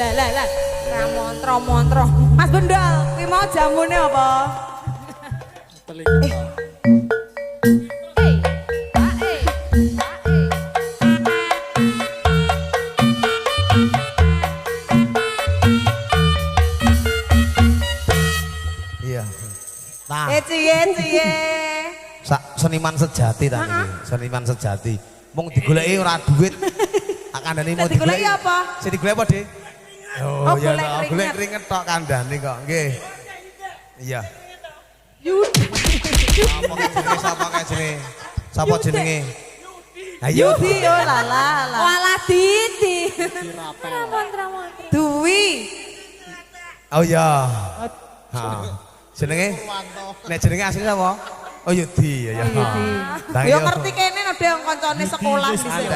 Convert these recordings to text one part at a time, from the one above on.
lah. Montro. Mas Bendol, kuwi mau jamune apa? Iya. Nah. Cie. Seniman sejati ta niki. Seniman sejati. Mung digoleki ora duit. Kandhane mau digoleki apa? Sing digoleki apa, Dik? Oh ya, golek keringet tok kandhane kok. Nggih. Iya. Yudi. Sapa jenenge? Ayo. Yudi yo lala. Walah Didi. Dwi. Oh iya. Ha. Jenenge? Nek jenenge asli sapa? Oh Yudi ya. Yo ngerti kene ada yang koncone sekolah di sini.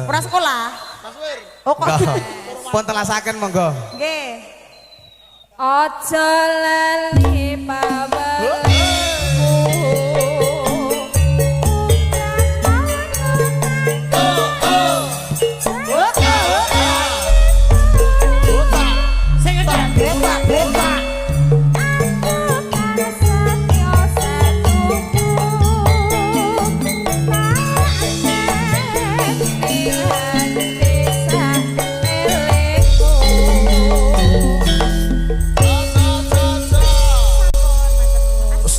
Ora sekolah? Oh kok. Pun telasaken monggo. Nggih. Aja lali pawelku.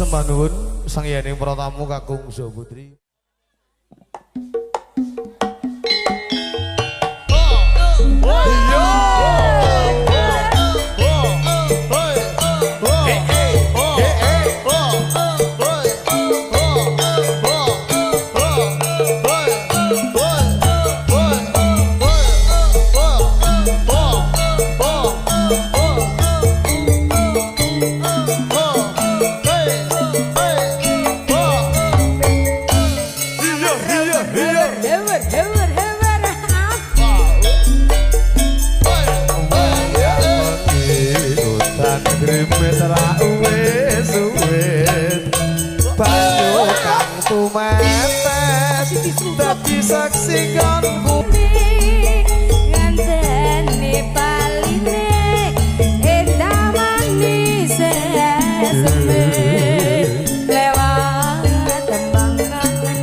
Sembah nuwun sang yaning para tamu kakung Zo Putri. Saksi kan bumi nganteni paline endah manis sembe lewat tembang kangen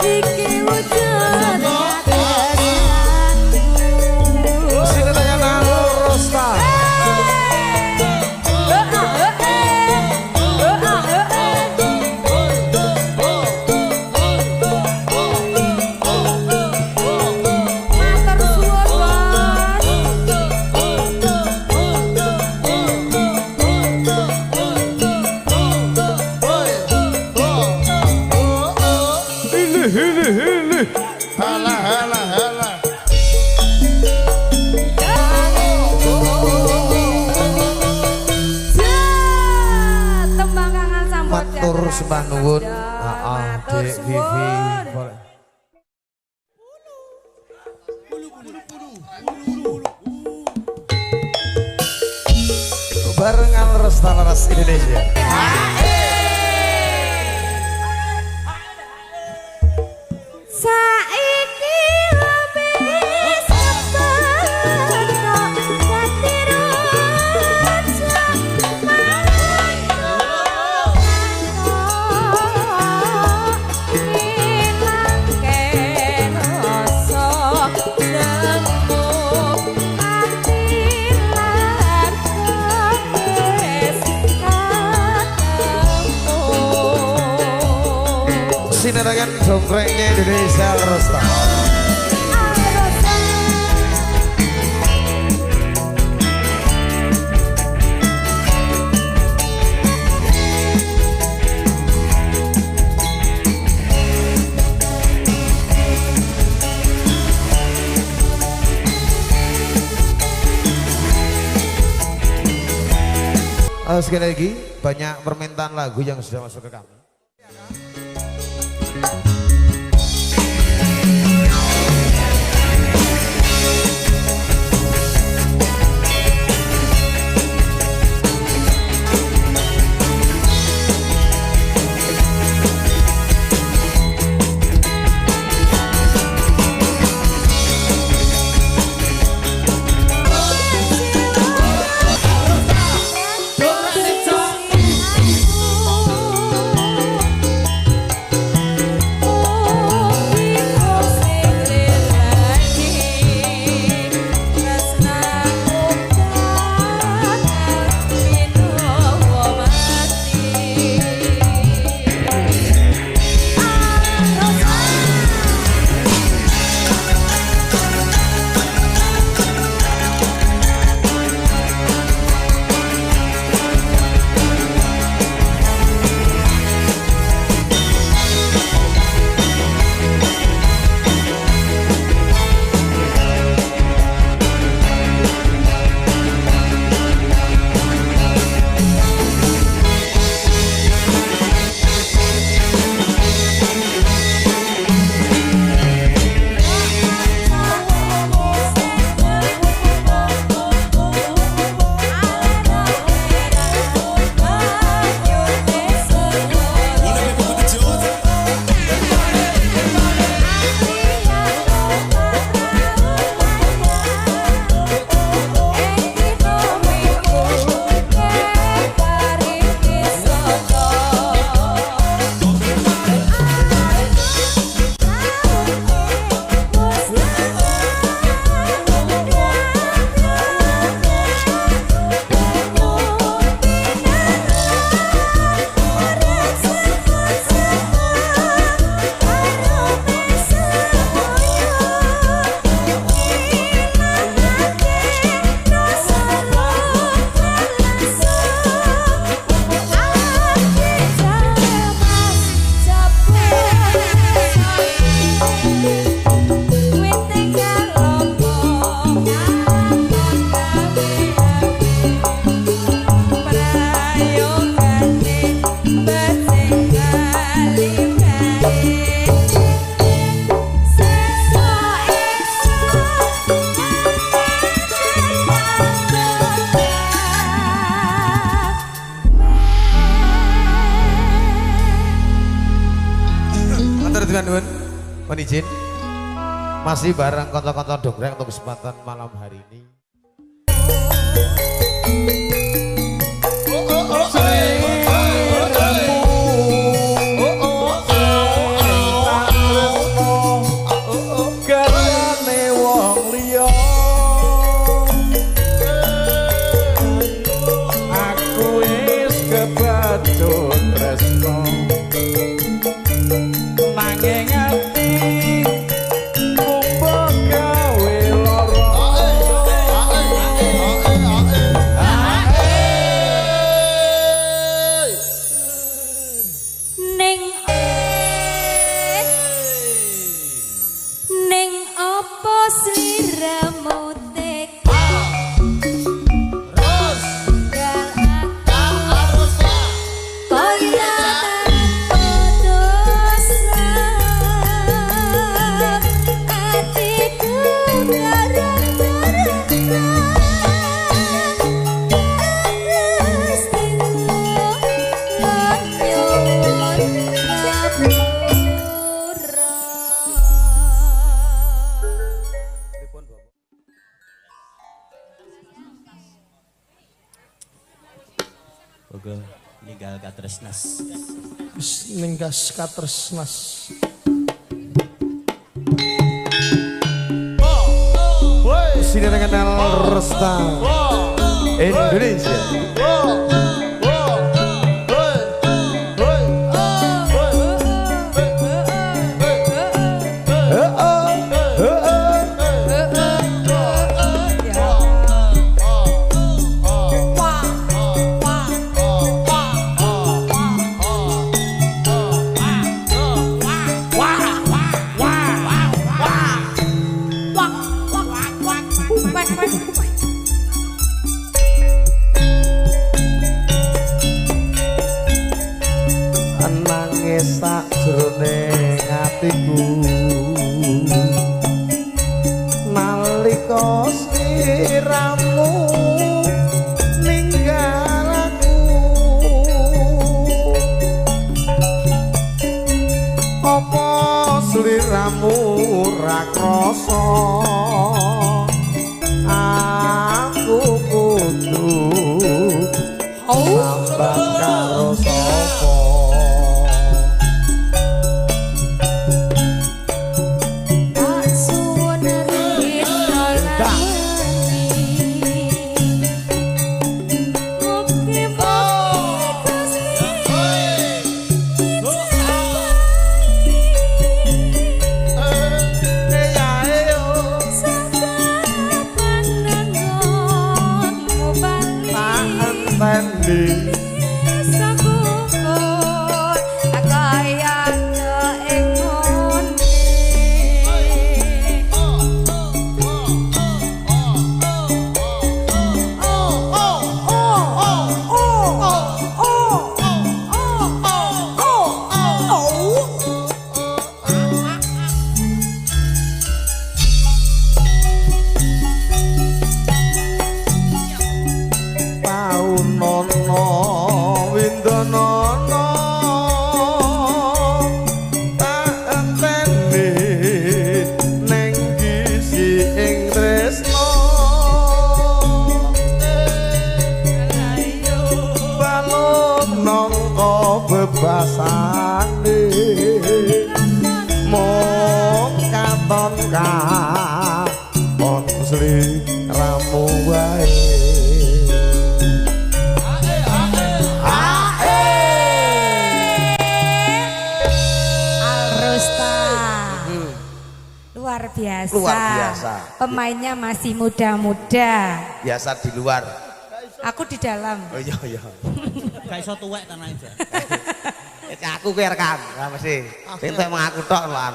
iki wujud kesanku sini dengan Rosta sembah nuwun. Dek Vivi. Barengan Resta Laras Indonesia. Sinaragan jongkreknya Indonesia Rosta. Sekali lagi banyak permintaan lagu yang sudah masuk ke kami. mohon izin masih bareng konco-konco dongkreng untuk kesempatan malam hari ini. Ninggal katresnas. Ninggas katresnas. Sini dengan Resta Indonesia. Nangis sak jroning atiku nalika sliramu ninggal aku apa sliramu ra krasa aku kudu sambang karo sapa. Bebasane mung katon katon sliramu wae. Alrosta luar biasa. Luar biasa. Pemainnya masih muda-muda. Biasa di luar. Aku di dalam. Oh iya iya. Gak iso tuwek tanah aja. Aku ki rekam, ra mesti. Sing tek mengaku tok lan.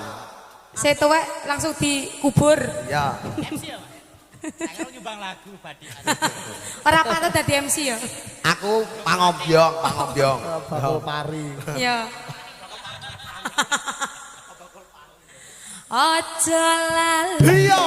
Saya tuwek langsung dikubur. Ya. MC ya, Mas. Saya nyumbang lagu badi. Ora patut dadi MC ya. Aku pangombyong, pangombyong. Bakul pari. Ya. Ojo lali. Iya.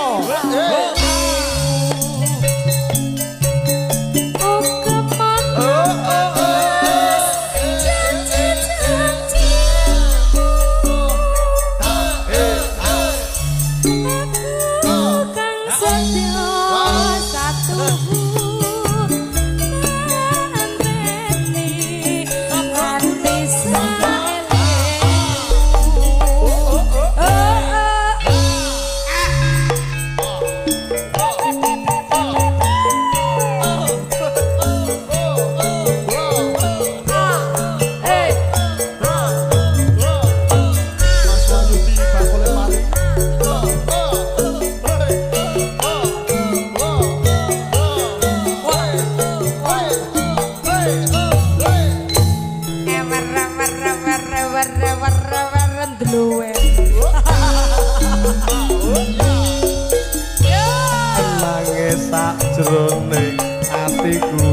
senenge sakjroning atiku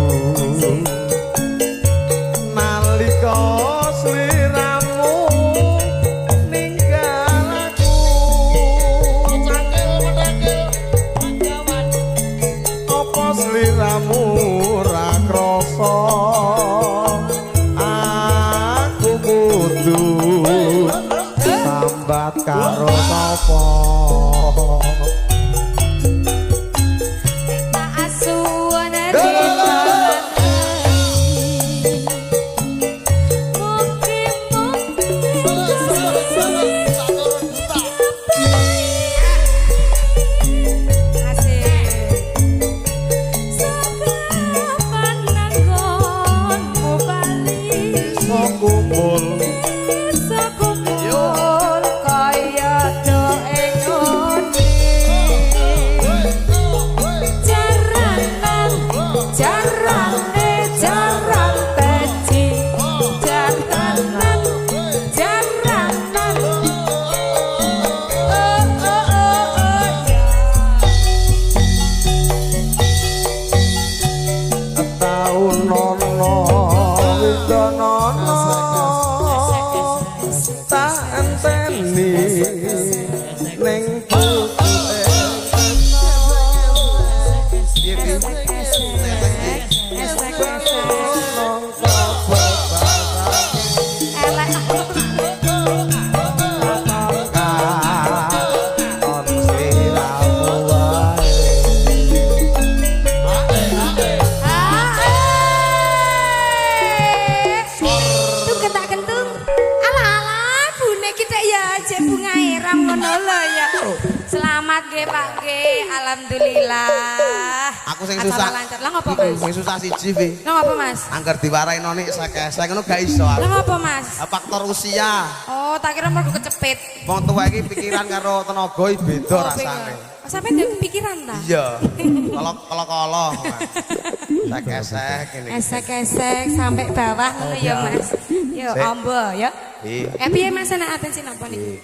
nalika sliramu ninggal aku apa sliramu ra krasa aku kudu sambat karo sapa Alhamdulillah. Aku sing susah. Lancar lah ngopo Mas? Sing susah siji fi. Lah ngopo Mas? Angger diwarai noni saya ngono gak iso. Lah ngopo Mas? Faktor usia. Oh, tak kira mergo kecepit. Wong tuwa iki pikiran karo tenaga beda rasane. Oh, sampe ndek pikiran ta? Iya. Kolo-kolo. Esek-esek ngene. Esek-esek sampai bawah ngono ya Mas. Yo ombo ya. Piye Mas ana atensi napa niki?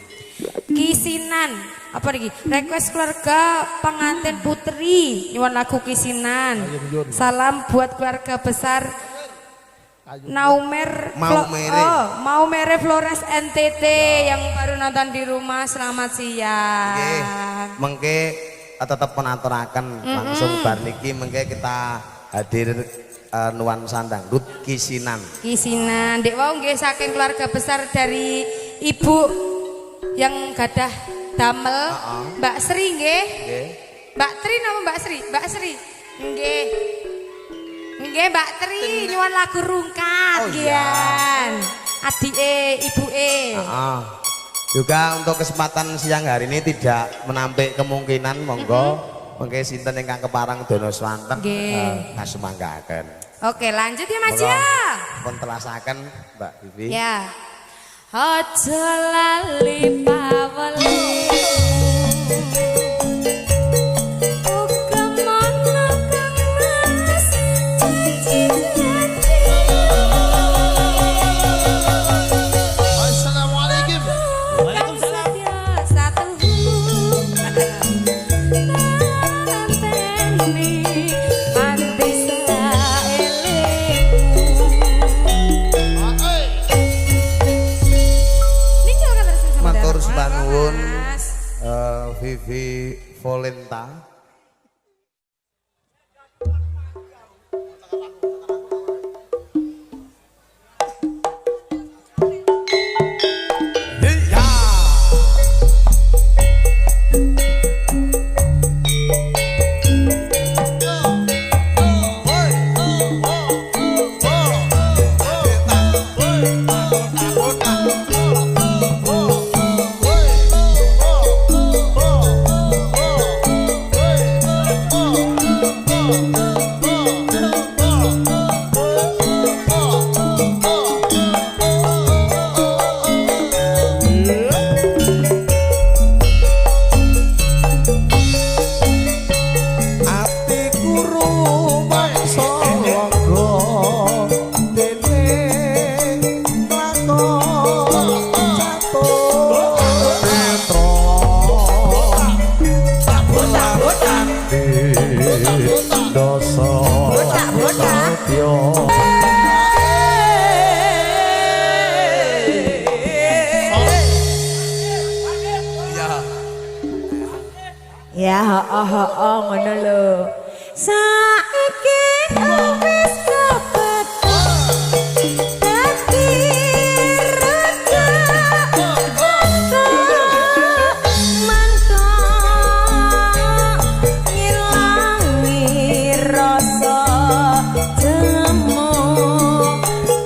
Kisinan apa lagi? Request keluarga pengantin putri nyuwun lagu Kisinan. Salam buat keluarga besar Maumere Flores NTT yang baru nonton di rumah. Selamat siang. Mengke tetap menaturaken langsung bar niki mengke kita hadir nuansa dangdut Kisinan. Kisinan Dek wau nggih saking keluarga besar dari Ibu yang gadah damel Mbak Sri nggih. Mbak Tri nama Mbak Sri? Mbak Sri. Nggih. Nggih Mbak Tri nyuwun lagu Rungkat gian. Adike, ibuke. Juga untuk kesempatan siang hari ini tidak menampik kemungkinan monggo mengke sinten ingkang keparang dono swanten ngasumanggaken. Oke, lanjut ya Mas ya. Pun telasaken Mbak Bibi. Ya. Aja lali paweli uga mana kang mas janji. Assalamualaikum. Waalaikumsalam. Satu nanteni mati matur sembah nuwun Vivi Volenta. dosa satya. Ya ngono lho. Saiki wis kepethuk dadi raja mantuk ngilangi rasa jemu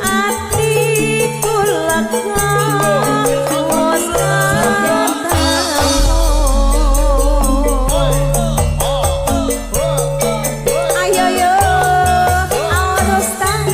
atiku lega wis ayo yo aurus tang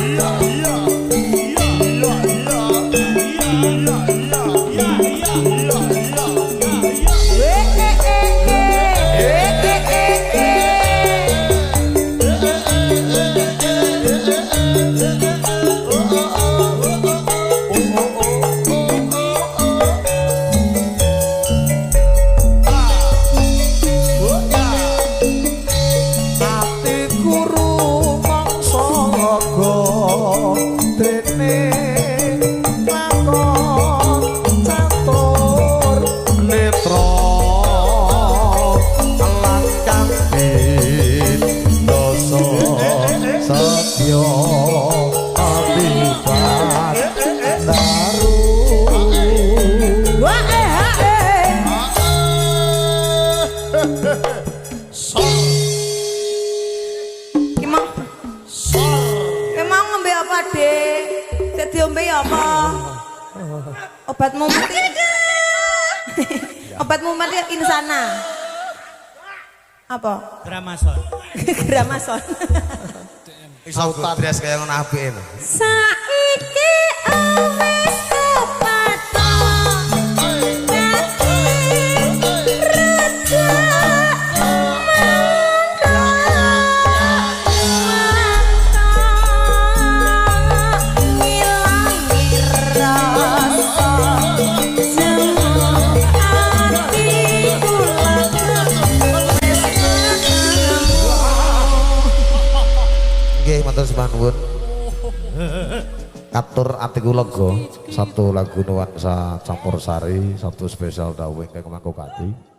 obat mumet obat mumet insana apa? Gramason. Gramason. Iso dress kaya ngono apike lho. Saiki wis kepethuk dadi raja matur nuwun. Katur atiku lega, satu lagu nuansa campursari, satu spesial dawuh ingkang mangkokati.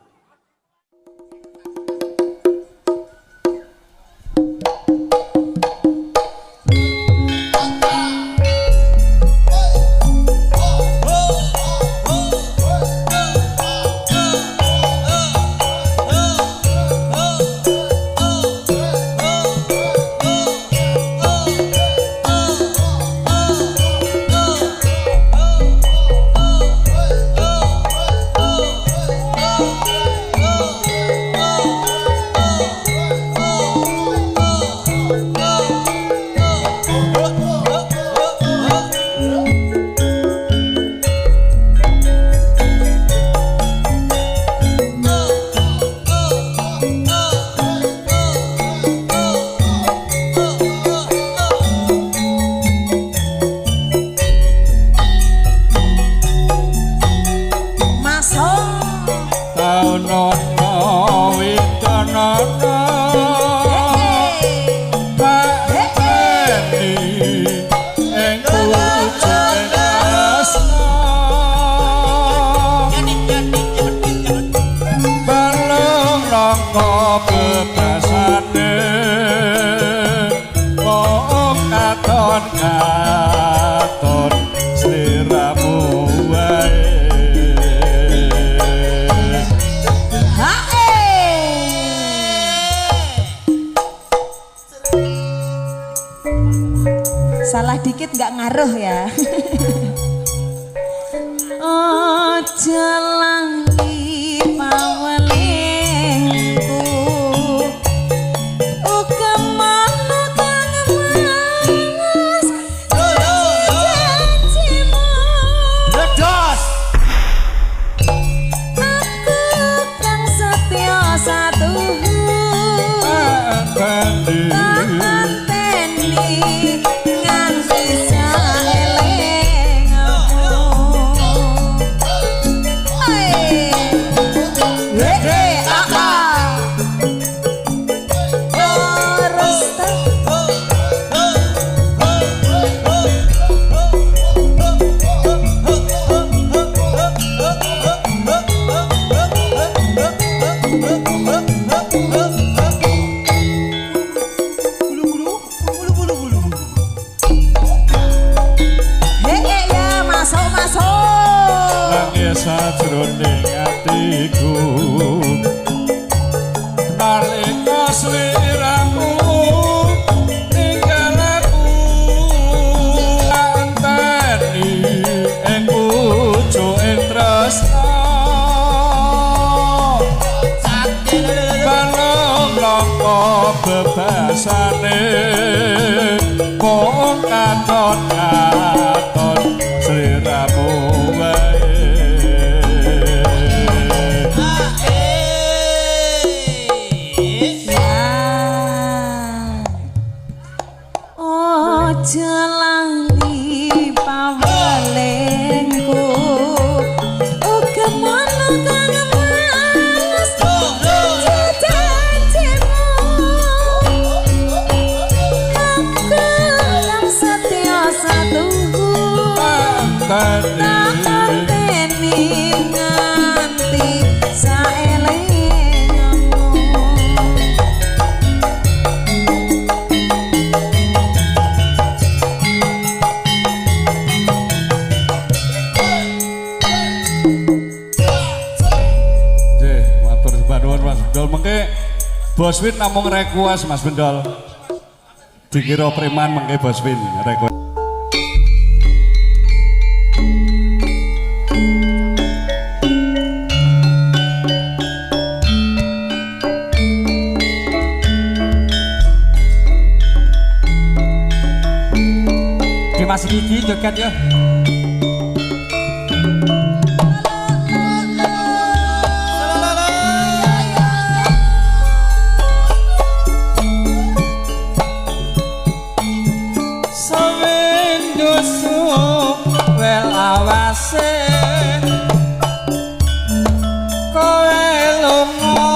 Salah dikit nggak ngaruh ya. Ojo langi pawelingku uga mana kang malas janjimu ledos aku kang setia satu sliramu ninggal aku anteni ing pucuking tresna balong loko bebasane mung katon-katon sliramu wae. Aja lali pawelengku uga mana kang mas janjimu aku yang setia satuku tak anteni nganti saelengmu. Mas Bendol mengke Bos Win namung request Mas Bendol dikira preman mengke Bos Win request. Mas Didi joget ya. Awase kowe lunga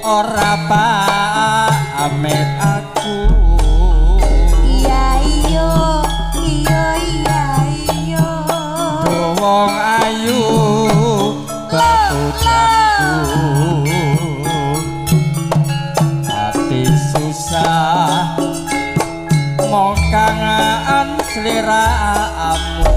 ora pamit aku. Iya iya iya iya iya wong ayu batujanku ati susah mau kangen sliramu.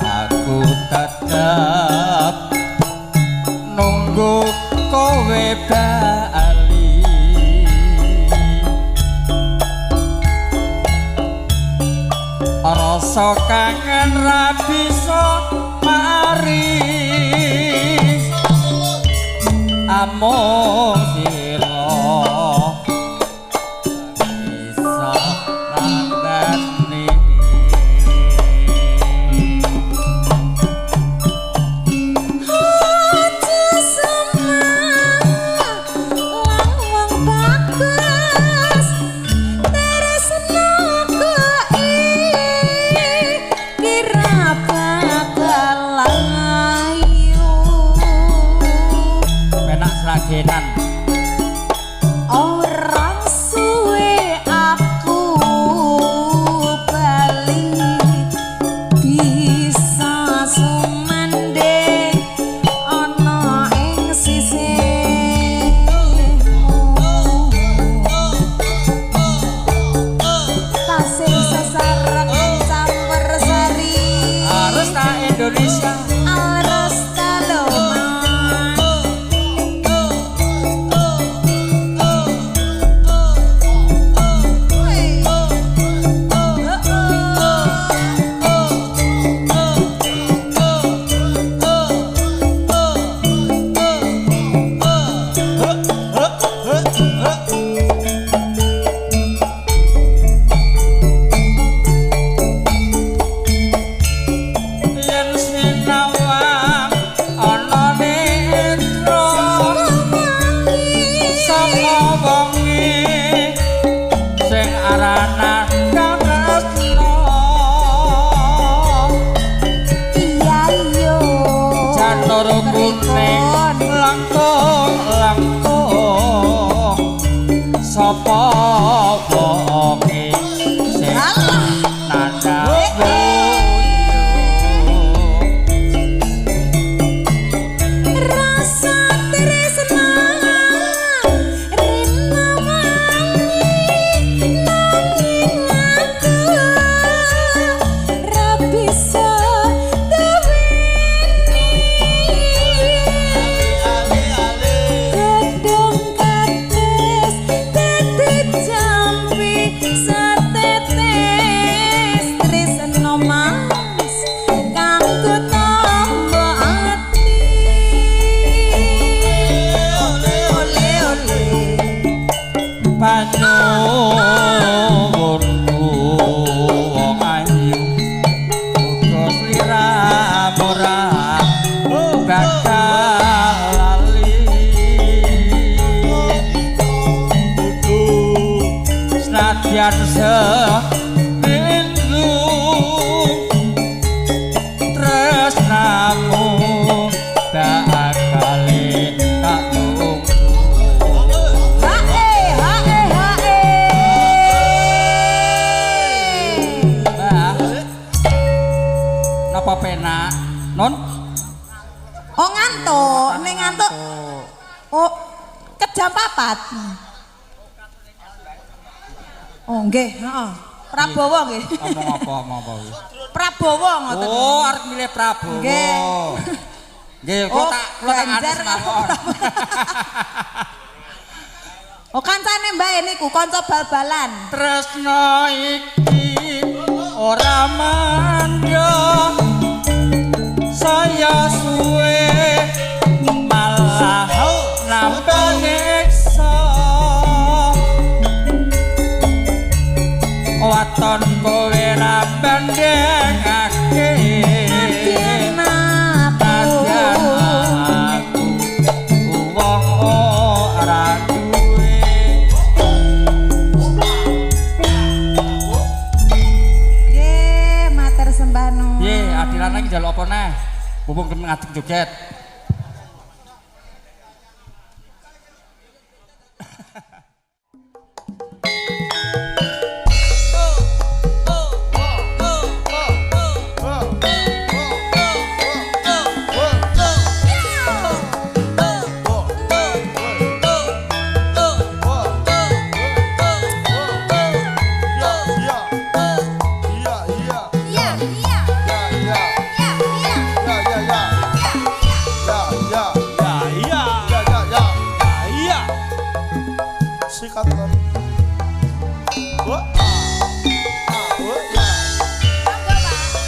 Aku tetep nunggu kowe bali. Rasa kangen ra bisa mari amung sira orang suwe aku bali bisa sumandeng ana ing sisihmu tasih sesarek campur sari harus tak Indonesia. Napa penak? Non? Oh ngantuk, ning ngantuk. Oh, kejam papat. Oh nggih, heeh. Prabowo nggih. Ngomong apa? Prabowo ngoten. Oh, arep milih Prabowo. Nggih. Nggih, kula tak Ganjar anu mawon. Oh kancane Mbak niku kanca bal-balan. Tresno iki ora mandha saya suwe malah nambah nyiksa waton kowe ra bandingake Tadyan aku wong ora duwe Nggih, matur sembah nuwun. Ye, adilan lagi njaluk apa neh? Mumpung kena ngadeg joget.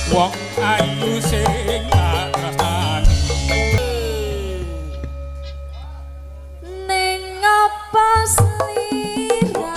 Wong ayu sing ngrasani Ning apa slira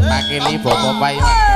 Pakili bapak payu.